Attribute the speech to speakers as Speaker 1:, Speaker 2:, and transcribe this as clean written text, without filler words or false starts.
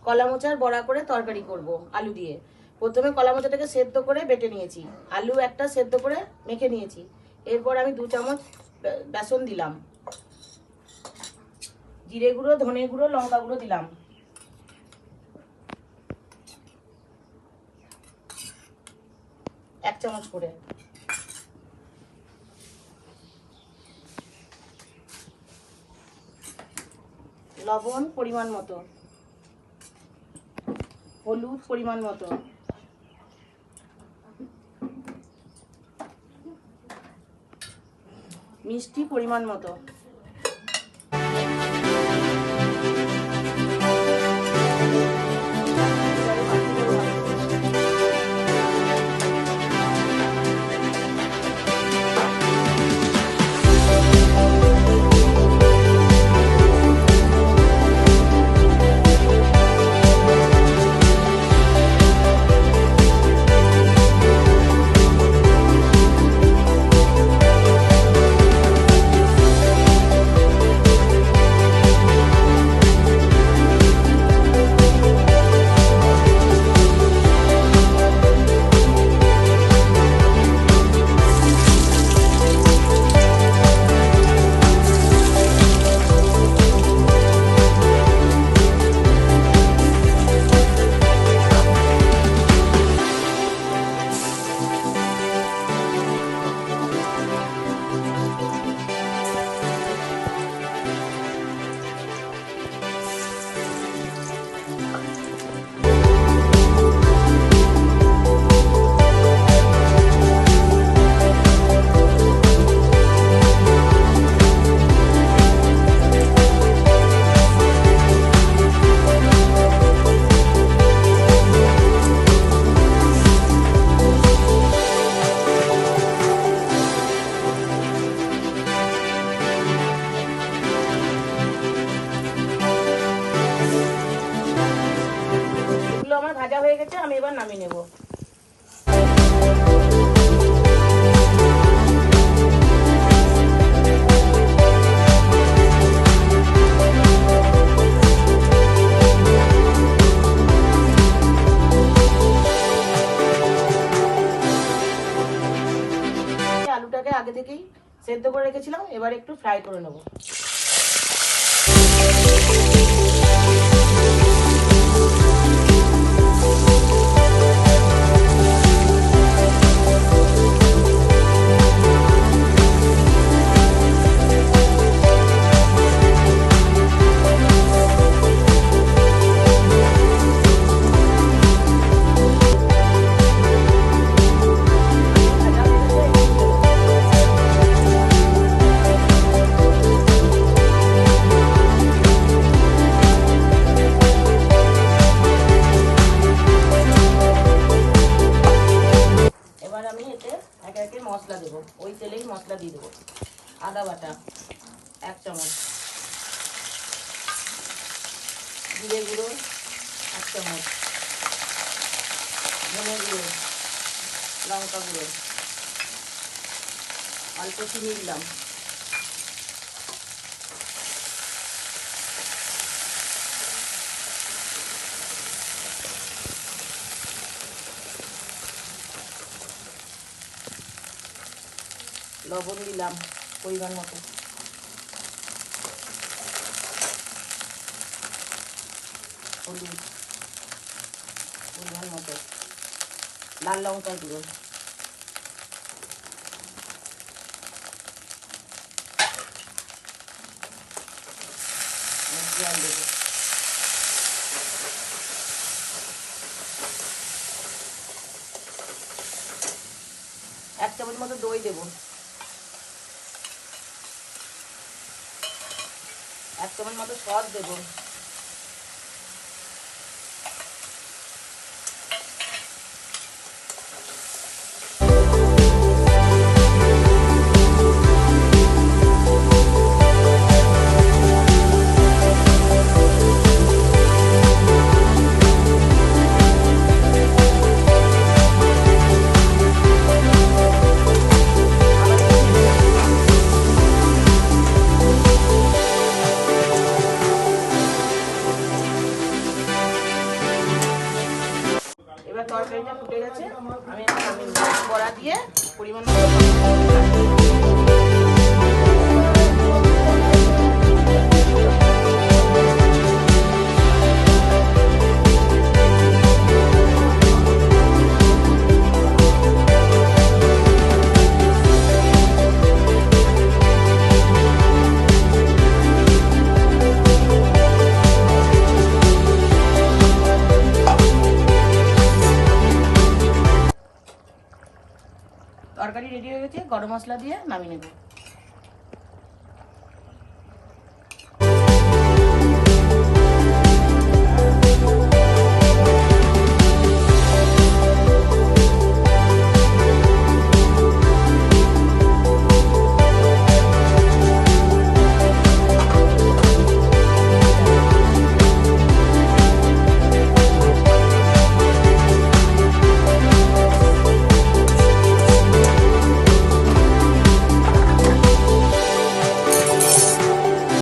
Speaker 1: কলা মোচার বড়া করে তরকারি করব আলু দিয়ে। প্রথমে কলা মোচাটাকে সেদ্ধ করে বেটে নিয়েছি, আলু একটা সেদ্ধ করে মেখে নিয়েছি। এরপর আমি 2 চামচ বেসন দিলাম, জিরে গুঁড়ো, ধনে গুঁড়ো, লঙ্কা গুঁড়ো দিলাম, এক চামচ করে। লবণ পরিমাণ মতো, হলুদ পরিমাণ মতো, মিষ্টি পরিমাণ মতো। আমার ভাজা হয়ে গেছে, আমি এবার নামিয়ে নেব। আলুটাকে আগে থেকেই সেদ্ধ করে রেখেছিলাম, এবার একটু ফ্রাই করে নেব। আমি এতে একে একে মশলা দেবো, ওই তেলেই মশলা দিয়ে দেবো। আদা বাটা 1 চামচ, জিরে গুঁড়ো 1 চামচ, ধনে গুঁড়ো, লঙ্কা গুঁড়ো, অল্প চিনি দিলাম, লবণ দিলাম পরিমাণ মতো, হলুদ পরিমাণ মতো, লাল লঙ্কার গুঁড়ো, জল দেবো, 1 চামচ মতো দই দেবো, 1 চামচ মতো সস দেবো, তরকারিটা ফুটে গেছে, আমি এবার নামিয়ে নেবো। বড়া দিয়ে পরিমাণ মতো তরকারি রেডি হয়ে গেছে। গরম মশলা দিয়ে নামিয়ে নেবো।